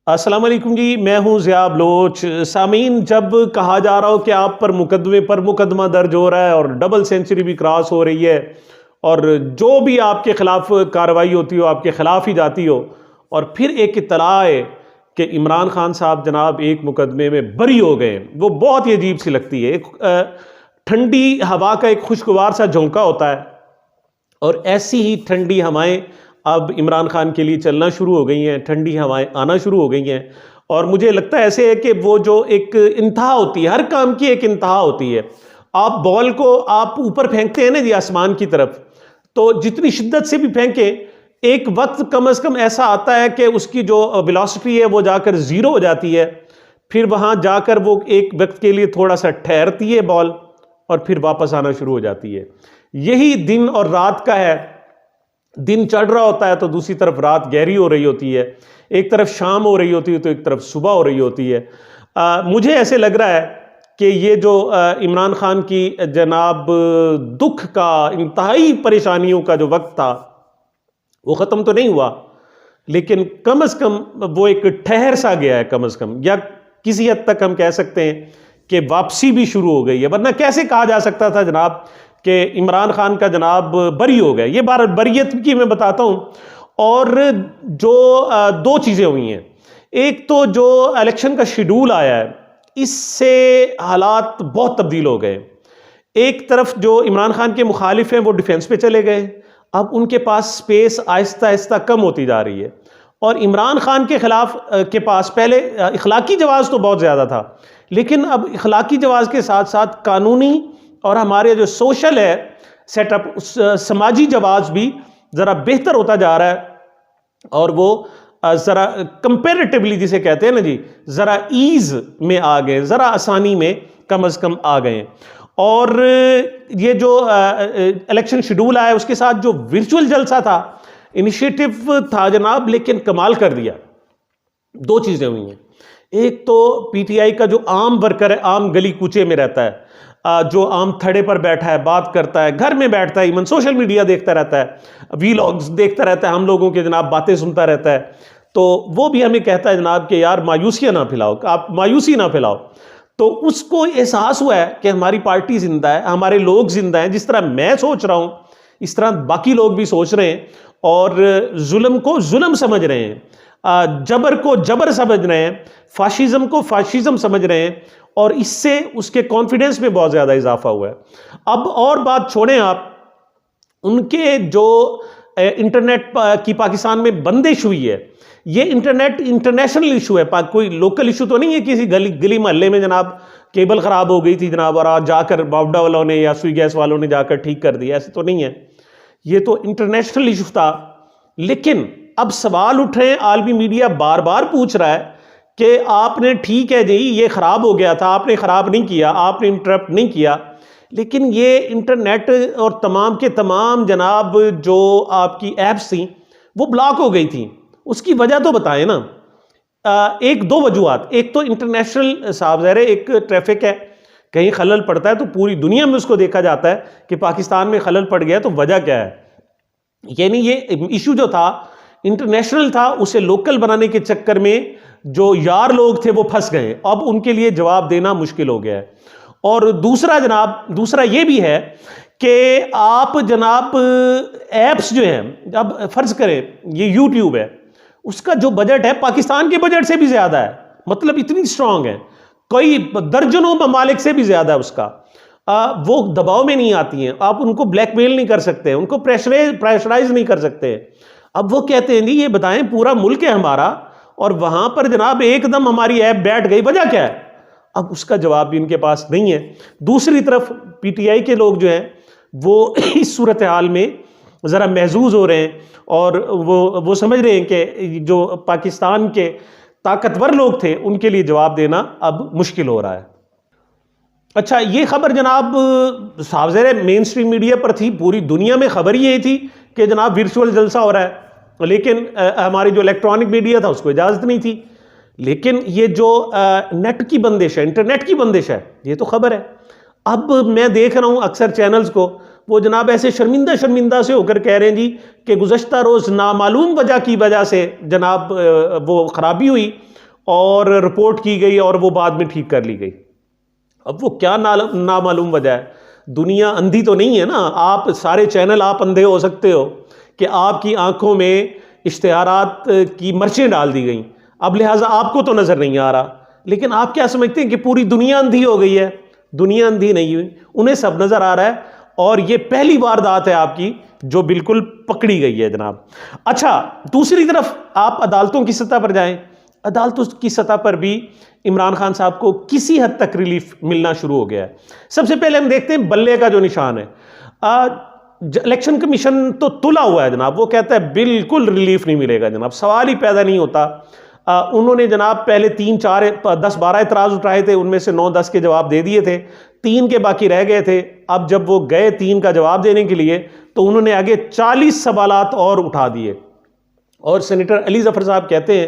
अस्सलाम वालेकुम जी, मैं हूं ज़िया बलोच। सामीन, जब कहा जा रहा हो कि आप पर मुकदमे पर मुकदमा दर्ज हो रहा है और डबल सेंचुरी भी क्रॉस हो रही है और जो भी आपके खिलाफ कार्रवाई होती हो आपके खिलाफ ही जाती हो, और फिर एक इत्तला है कि इमरान खान साहब जनाब एक मुकदमे में बरी हो गए, वो बहुत ही अजीब सी लगती है। एक ठंडी हवा का एक खुशगवार सा झोंका होता है और ऐसी ही ठंडी हवाएं अब इमरान खान के लिए चलना शुरू हो गई हैं, ठंडी हवाएं आना शुरू हो गई हैं। और मुझे लगता है ऐसे है कि वो जो एक इंतहा होती है, हर काम की एक इंतहा होती है। आप बॉल को आप ऊपर फेंकते हैं ना जी आसमान की तरफ, तो जितनी शिद्दत से भी फेंकें, एक वक्त कम अज कम ऐसा आता है कि उसकी जो वेलोसिटी है वो जाकर जीरो हो जाती है। फिर वहां जाकर वो एक वक्त के लिए थोड़ा सा ठहरती है बॉल और फिर वापस आना शुरू हो जाती है। यही दिन और रात का है। दिन चढ़ रहा होता है तो दूसरी तरफ रात गहरी हो रही होती है, एक तरफ शाम हो रही होती है तो एक तरफ सुबह हो रही होती है। मुझे ऐसे लग रहा है कि ये जो इमरान खान की जनाब दुख का, इंतहाई परेशानियों का जो वक्त था वो ख़त्म तो नहीं हुआ, लेकिन कम अज़ कम वो एक ठहर सा गया है कम अज़ कम, या किसी हद तक हम कह सकते हैं कि वापसी भी शुरू हो गई है। वरना कैसे कहा जा सकता था जनाब कि इमरान खान का जनाब बरी हो गया। ये बरीयत की मैं बताता हूँ। और जो दो चीज़ें हुई हैं, एक तो जो इलेक्शन का शेड्यूल आया है इससे हालात बहुत तब्दील हो गए। एक तरफ जो इमरान खान के मुखालिफ हैं वो डिफेंस पे चले गए, अब उनके पास स्पेस आहिस्ता आहिस्ता कम होती जा रही है। और इमरान खान के खिलाफ के पास पहले इखलाकी जवाब तो बहुत ज़्यादा था, लेकिन अब इखलाकी जवाब के साथ साथ कानूनी और हमारे जो सोशल है सेटअप, समाजी जवाब भी ज़रा बेहतर होता जा रहा है। और वो ज़रा कंपेरेटिवली जिसे कहते हैं ना जी, ज़रा ईज़ में आ गए, ज़रा आसानी में कम अज़ कम आ गए। और ये जो इलेक्शन शेड्यूल आया उसके साथ जो वर्चुअल जलसा था, इनिशिएटिव था जनाब, लेकिन कमाल कर दिया। दो चीज़ें हुई हैं। एक तो पीटीआई का जो आम वर्कर है, आम गली कूचे में रहता है, जो आम थड़े पर बैठा है, बात करता है, घर में बैठता है, इवन सोशल मीडिया देखता रहता है, वीलॉग्स देखता रहता है, हम लोगों के जनाब बातें सुनता रहता है, तो वो भी हमें कहता है जनाब कि यार मायूसियाँ ना फैलाओ, आप मायूसी ना फैलाओ। तो उसको एहसास हुआ है कि हमारी पार्टी जिंदा है, हमारे लोग जिंदा हैं। जिस तरह मैं सोच रहा हूँ इस तरह बाकी लोग भी सोच रहे हैं और जुल्म को जुल्म समझ रहे हैं, जबर को जबर समझ रहे हैं, फाशिज्म को फाशिज्म समझ रहे हैं, और इससे उसके कॉन्फिडेंस में बहुत ज़्यादा इजाफा हुआ है। अब और बात छोड़ें आप, उनके जो इंटरनेट की पाकिस्तान में बंदिश हुई है, ये इंटरनेट इंटरनेशनल इशू है, कोई लोकल इशू तो नहीं है। किसी गली मोहल्ले में जनाब केबल ख़राब हो गई थी जनाब और आज जाकर बावडा वालों ने या सुई गैस वालों ने जाकर ठीक कर दिया, ऐसे तो नहीं है। ये तो इंटरनेशनल इशू था। लेकिन अब सवाल उठ रहे हैं, आलमी मीडिया बार बार पूछ रहा है कि आपने, ठीक है जी ये ख़राब हो गया था, आपने ख़राब नहीं किया, आपने इंटरप्ट नहीं किया, लेकिन ये इंटरनेट और तमाम के तमाम जनाब जो आपकी ऐप्स थी वो ब्लॉक हो गई थी, उसकी वजह तो बताएं ना। एक दो वजूहत, एक तो इंटरनेशनल साहब ज़ाहिर है, एक ट्रैफिक है, कहीं खलल पड़ता है तो पूरी दुनिया में उसको देखा जाता है कि पाकिस्तान में खलल पड़ गया तो वजह क्या है। यानी ये इशू जो था इंटरनेशनल था, उसे लोकल बनाने के चक्कर में जो यार लोग थे वो फंस गए, अब उनके लिए जवाब देना मुश्किल हो गया है। और दूसरा जनाब, दूसरा ये भी है कि आप जनाब ऐप्स जो हैं, अब फर्ज करें ये यूट्यूब है, उसका जो बजट है पाकिस्तान के बजट से भी ज्यादा है, मतलब इतनी स्ट्रांग है, कई दर्जनों ममालिक से भी ज्यादा है उसका। वो दबाव में नहीं आती हैं, आप उनको ब्लैकमेल नहीं कर सकते, उनको प्रेशराइज नहीं कर सकते। अब वो कहते हैं जी ये बताएं पूरा मुल्क है हमारा और वहां पर जनाब एकदम हमारी ऐप बैठ गई, वजह क्या है? अब उसका जवाब भी इनके पास नहीं है। दूसरी तरफ पीटीआई के लोग जो हैं वो इस सूरत हाल में ज़रा महजूज हो रहे हैं और वो समझ रहे हैं कि जो पाकिस्तान के ताकतवर लोग थे उनके लिए जवाब देना अब मुश्किल हो रहा है। अच्छा, ये खबर जनाब साहब ज़ाहिर मेन स्ट्रीम मीडिया पर थी, पूरी दुनिया में खबर ही यही थी कि जनाब वर्चुअल जलसा हो रहा है, लेकिन हमारी जो इलेक्ट्रॉनिक मीडिया था उसको इजाज़त नहीं थी। लेकिन ये जो नेट की बंदिश है, इंटरनेट की बंदिश है, ये तो खबर है। अब मैं देख रहा हूँ अक्सर चैनल्स को, वो जनाब ऐसे शर्मिंदा शर्मिंदा से होकर कह रहे हैं जी कि गुज़श्ता रोज़ नामालूम वजह की वजह से जनाब वो ख़राबी हुई और रिपोर्ट की गई और वो बाद में ठीक कर ली गई। अब वो क्या नामालूम वजह है? दुनिया अंधी तो नहीं है ना, आप सारे चैनल आप अंधे हो सकते हो कि आपकी आंखों में इश्तिहारात की मर्चें डाल दी गई, अब लिहाजा आपको तो नज़र नहीं आ रहा, लेकिन आप क्या समझते हैं कि पूरी दुनिया अंधी हो गई है? दुनिया अंधी नहीं हुई, उन्हें सब नज़र आ रहा है और ये पहली वारदात है आपकी जो बिल्कुल पकड़ी गई है जनाब। अच्छा, दूसरी तरफ आप अदालतों की सतह पर जाएं, अदालतों की सतह पर भी इमरान खान साहब को किसी हद तक रिलीफ मिलना शुरू हो गया है। सबसे पहले हम देखते हैं बल्ले का जो निशान है। इलेक्शन कमीशन तो तुला हुआ है जनाब, वो कहता है बिल्कुल रिलीफ नहीं मिलेगा जनाब, सवाल ही पैदा नहीं होता। उन्होंने जनाब पहले 3 4 10 12 इतराज़ उठाए थे, उनमें से 9 10 के जवाब दे दिए थे, 3 के बाकी रह गए थे। अब जब वो गए 3 का जवाब देने के लिए तो उन्होंने आगे 40 सवालात और उठा दिए और सेनेटर अली ज़फ़र साहब कहते हैं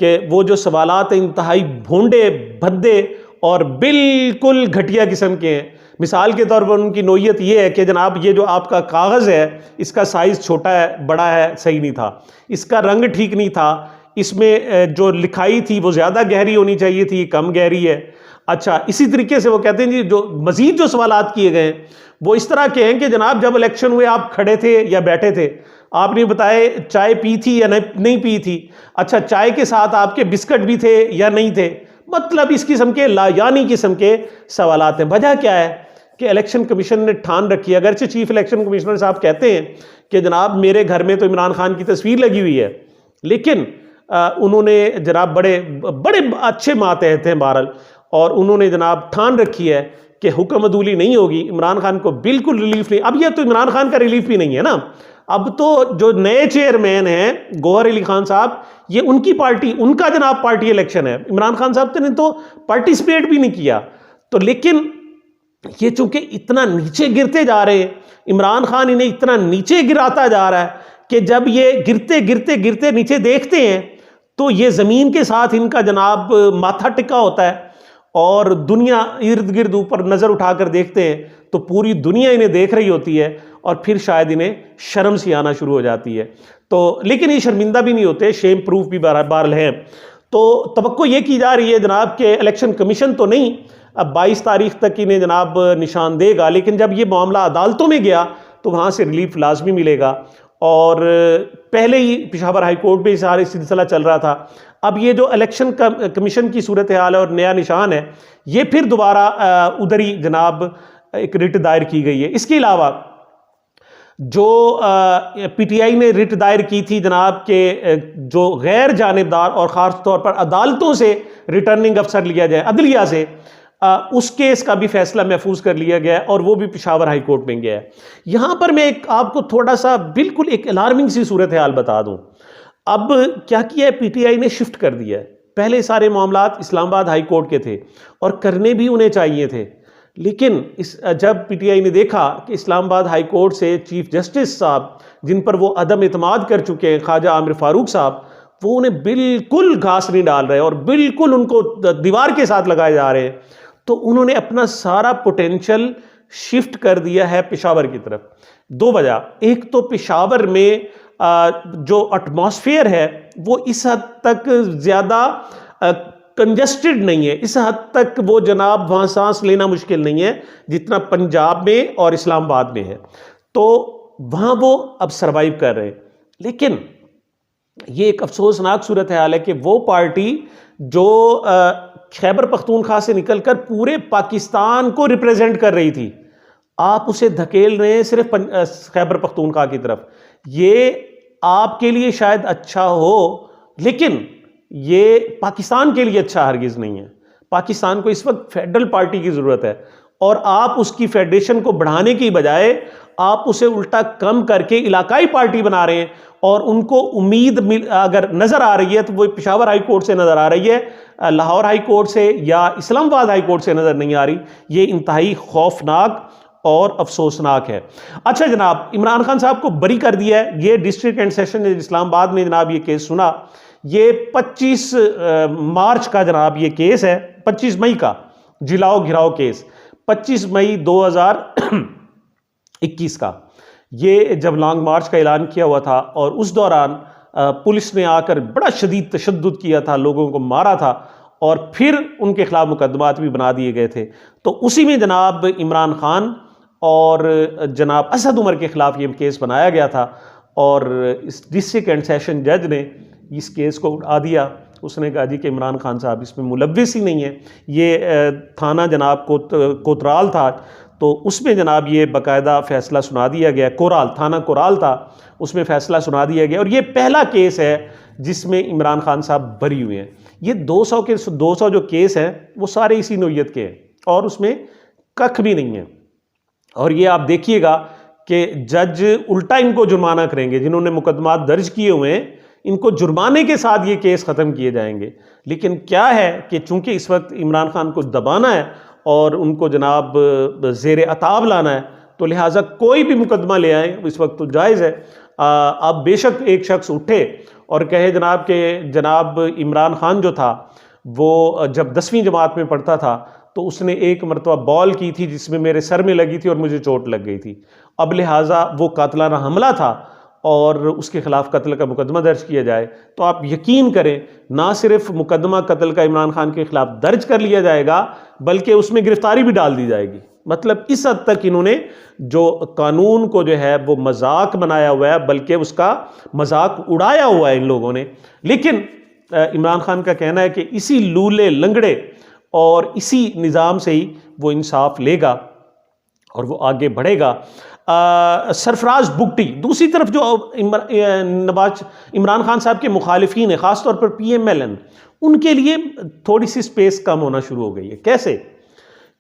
कि वो जो सवालात हैं इंतहाई भोंडे भद्दे और बिल्कुल घटिया किस्म के हैं। मिसाल के तौर पर उनकी नोयत ये है कि जनाब ये जो आपका कागज़ है इसका साइज़ छोटा है, बड़ा है, सही नहीं था, इसका रंग ठीक नहीं था, इसमें जो लिखाई थी वो ज़्यादा गहरी होनी चाहिए थी, कम गहरी है। अच्छा, इसी तरीके से वो कहते हैं जी जो मज़ीद जो सवालात किए गए हैं वो इस तरह के हैं कि जनाब जब इलेक्शन हुए आप खड़े थे या बैठे थे, आपने बताए चाय पी थी या नहीं पी थी। अच्छा, चाय के साथ आपके बिस्किट भी थे या नहीं थे। मतलब इस किस्म के लायानी किस्म के सवालात हैं। वजह क्या है कि इलेक्शन कमीशन ने ठान रखी है, अगरचे चीफ इलेक्शन कमिश्नर साहब कहते हैं कि जनाब मेरे घर में तो इमरान खान की तस्वीर लगी हुई है, लेकिन उन्होंने जनाब बड़े अच्छे मातहत हैं बहरहाल, और उन्होंने जनाब ठान रखी है कि हुक्म अदूली नहीं होगी, इमरान खान को बिल्कुल रिलीफ नहीं। अब यह तो इमरान खान का रिलीफ भी नहीं है ना, अब तो जो नए चेयरमैन हैं गौहर अली खान साहब, ये उनकी पार्टी, उनका जनाब पार्टी इलेक्शन है, इमरान खान साहब ने तो पार्टिसिपेट भी नहीं किया। तो लेकिन ये चूंकि इतना नीचे गिरते जा रहे हैं, इमरान खान इन्हें इतना नीचे गिराता जा रहा है कि जब ये गिरते गिरते गिरते नीचे देखते हैं तो ये ज़मीन के साथ इनका जनाब माथा टिका होता है और दुनिया इर्द गिर्द ऊपर नज़र उठाकर देखते हैं तो पूरी दुनिया इन्हें देख रही होती है और फिर शायद इन्हें शर्म सी आना शुरू हो जाती है। तो लेकिन ये शर्मिंदा भी नहीं होते, शेम प्रूफ भी बहरहाल हैं। तो तवक्को ये की जा रही है जनाब के इलेक्शन कमीशन तो नहीं, अब 22 तारीख तक इन्हें जनाब निशान देगा, लेकिन जब ये मामला अदालतों में गया तो वहाँ से रिलीफ लाजमी मिलेगा। और पहले ही पेशावर हाई कोर्ट में सारे सिलसिला चल रहा था। अब ये जो इलेक्शन कमीशन की सूरत हाल है और नया निशान है, ये फिर दोबारा उधर ही जनाब एक रिट दायर की गई है। इसके अलावा जो पीटीआई ने रिट दायर की थी जनाब के जो गैर जानिबदार और ख़ास तौर पर अदालतों से रिटर्निंग अफसर लिया जाए, अदलिया से, उस केस का भी फैसला महफूज कर लिया गया और वो भी पेशावर हाई कोर्ट में गया है। यहाँ पर मैं आपको थोड़ा सा बिल्कुल एक अलार्मिंग सी सूरत हाल बता दूँ। अब क्या किया है, पीटीआई ने शिफ्ट कर दिया है। पहले सारे मामलात इस्लामाबाद हाई कोर्ट के थे और करने भी उन्हें चाहिए थे, लेकिन जब पीटीआई ने देखा कि इस्लामाबाद हाई कोर्ट से चीफ जस्टिस साहब जिन पर वो अदम इत्माद कर चुके हैं, ख्वाजा आमिर फारूक साहब, वो उन्हें बिल्कुल घास नहीं डाल रहे और बिल्कुल उनको दीवार के साथ लगाए जा रहे हैं, तो उन्होंने अपना सारा पोटेंशियल शिफ्ट कर दिया है पेशावर की तरफ। 2 वजह, एक तो पेशावर में जो एटमॉस्फेयर है वो इस हद तक ज़्यादा कंजस्टेड नहीं है, इस हद तक वो जनाब वहाँ सांस लेना मुश्किल नहीं है जितना पंजाब में और इस्लामाबाद में है, तो वहाँ वो अब सर्वाइव कर रहे हैं। लेकिन ये एक अफसोसनाक सूरत हाल है कि वो पार्टी जो खैबर पख्तूनख्वा से निकलकर पूरे पाकिस्तान को रिप्रेजेंट कर रही थी, आप उसे धकेल रहे हैं सिर्फ खैबर पख्तूनख्वा की तरफ। ये आपके लिए शायद अच्छा हो, लेकिन ये पाकिस्तान के लिए अच्छा हरगिज़ नहीं है। पाकिस्तान को इस वक्त फेडरल पार्टी की ज़रूरत है और आप उसकी फेडरेशन को बढ़ाने की बजाय आप उसे उल्टा कम करके इलाकाई पार्टी बना रहे हैं और उनको उम्मीद अगर नज़र आ रही है तो वो पेशावर हाई कोर्ट से नज़र आ रही है, लाहौर हाई कोर्ट से या इस्लामाबाद हाई कोर्ट से नज़र नहीं आ रही। ये इंतहाई खौफनाक और अफसोसनाक है। अच्छा जनाब, इमरान खान साहब को बरी कर दिया है। ये डिस्ट्रिक्ट एंड सेशन इस्लामाबाद में जनाब ये केस सुना, ये 25 मार्च का जनाब ये केस है, 25 मई का जिलाओ घिराओ केस, 25 मई 2000 21 का। ये जब लॉन्ग मार्च का ऐलान किया हुआ था और उस दौरान पुलिस ने आकर बड़ा शदीद तशद्दुद किया था, लोगों को मारा था और फिर उनके खिलाफ मुकदमात भी बना दिए गए थे। तो उसी में जनाब इमरान खान और जनाब असद उमर के खिलाफ ये केस बनाया गया था और इस डिस्ट्रिक्ट एंड सेशन जज ने इस केस को उड़ा दिया। उसने कहा जी कि इमरान खान साहब इसमें मुलव्विस ही नहीं है। ये थाना जनाब कोतराल था, तो उसमें जनाब ये बाकायदा फ़ैसला सुना दिया गया। कोराल, थाना कोराल था, उसमें फ़ैसला सुना दिया गया और ये पहला केस है जिसमें इमरान खान साहब बरी हुए हैं। ये 200 जो केस हैं वो सारे इसी नौइयत के हैं और उसमें कख भी नहीं है। और ये आप देखिएगा कि जज उल्टा इनको जुर्माना करेंगे, जिन्होंने मुकदमात दर्ज किए हुए हैं इनको जुर्माने के साथ ये केस ख़त्म किए जाएंगे। लेकिन क्या है कि चूंकि इस वक्त इमरान खान को दबाना है और उनको जनाब ज़ेर अताब लाना है, तो लिहाजा कोई भी मुकदमा ले आए इस वक्त तो जायज़ है। अब बेशक एक शख्स उठे और कहे जनाब के जनाब इमरान खान जो था वो जब 10वीं जमात में पढ़ता था तो उसने एक मरतबा बॉल की थी जिसमें मेरे सर में लगी थी और मुझे चोट लग गई थी। अब लिहाजा वो कातलाना हमला था और उसके खिलाफ कत्ल का मुकदमा दर्ज किया जाए, तो आप यकीन करें ना सिर्फ मुकदमा कत्ल का इमरान खान के खिलाफ दर्ज कर लिया जाएगा बल्कि उसमें गिरफ्तारी भी डाल दी जाएगी। मतलब इस हद तक इन्होंने जो कानून को जो है वो मजाक बनाया हुआ है, बल्कि उसका मजाक उड़ाया हुआ है इन लोगों ने। लेकिन इमरान खान का कहना है कि इसी लूले लंगड़े और इसी निज़ाम से ही वो इंसाफ लेगा और वो आगे बढ़ेगा। सरफराज बुगटी दूसरी तरफ जो इमरान खान साहब के मुखालिफिन है, ख़ासतौर पर PMLN, उनके लिए थोड़ी सी स्पेस कम होना शुरू हो गई है। कैसे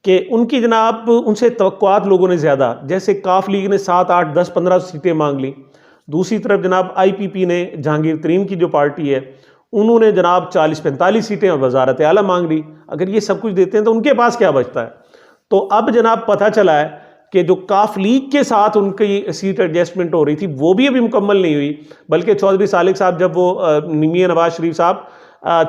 कि उनकी जनाब उनसे तवक्कुआत लोगों ने ज़्यादा, जैसे काफ लीग ने 7, 8, 10, 15 सीटें मांग ली। दूसरी तरफ जनाब IPP ने, जहांगीर तरीन की जो पार्टी है, उन्होंने जनाब 40-45 सीटें और वजारत आला मांग ली। अगर ये सब कुछ देते हैं तो उनके पास क्या बचता है। तो अब जनाब पता चला है कि जो काफ लीग के साथ उनकी सीट एडजस्टमेंट हो रही थी वो भी अभी मुकम्मल नहीं हुई, बल्कि चौधरी सालिक साहब जब वो मियां नवाज शरीफ साहब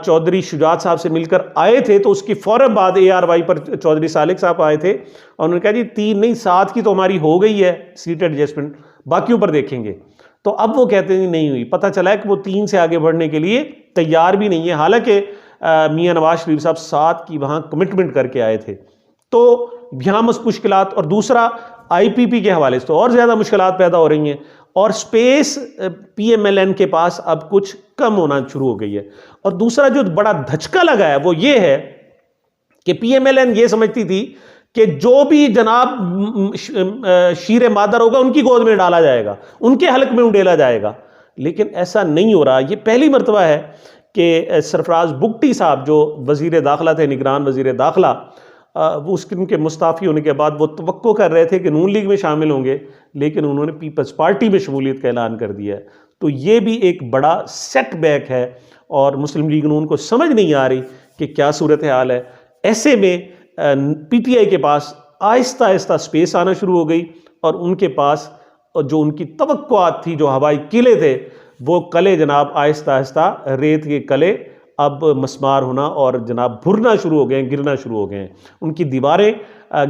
चौधरी शुजात साहब से मिलकर आए थे तो उसकी फ़ौरन बाद ARY पर चौधरी सालिक साहब आए थे और उन्होंने कहा जी 3 नहीं 7 की तो हमारी हो गई है सीट एडजस्टमेंट, बाकियों पर देखेंगे। तो अब वो कहते हैं नहीं हुई। पता चला है कि वो 3 से आगे बढ़ने के लिए तैयार भी नहीं है, हालांकि मियां नवाज शरीफ साहब 7 की वहाँ कमिटमेंट करके आए थे। तो यहाँ मुश्किलात, और दूसरा IPP के हवाले से तो और ज़्यादा मुश्किलात पैदा हो रही हैं और स्पेस PMLN के पास अब कुछ कम होना शुरू हो गई है। और दूसरा जो बड़ा धचका लगा है वो ये है कि PMLN ये समझती थी कि जो भी जनाब शीर मादर होगा उनकी गोद में डाला जाएगा, उनके हलक में उंडेला जाएगा। लेकिन ऐसा नहीं हो रहा। ये पहली मरतबा है कि सरफराज बुगटी साहब जो वज़ीर दाखिला थे, निगरान वज़ीर दाखिला, वो उनके मुस्ताफ़ी होने के बाद वो तवक्को कर रहे थे कि नून लीग में शामिल होंगे, लेकिन उन्होंने पीपल्स पार्टी में शमूलियत का ऐलान कर दिया है। तो ये भी एक बड़ा सेटबैक है और मुस्लिम लीग नून को समझ नहीं आ रही कि क्या सूरत हाल है। ऐसे में PTI के पास आहिस्ता आहिस्ता स्पेस आना शुरू हो गई और उनके पास जो उनकी तवक्कुआत थी, जो हवाई किले थे, वो कले जनाब आहिस्ता आहिस्ता रेत के कले अब मस्मार होना और जनाब भुरना शुरू हो गए हैं, गिरना शुरू हो गए हैं, उनकी दीवारें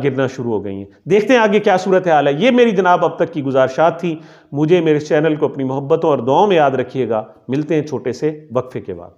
गिरना शुरू हो गई हैं। देखते हैं आगे क्या सूरत हाल है। ये मेरी जनाब अब तक की गुजारिशात थी। मुझे मेरे चैनल को अपनी मोहब्बतों और दुआओं में याद रखिएगा। मिलते हैं छोटे से वक्फे के बाद।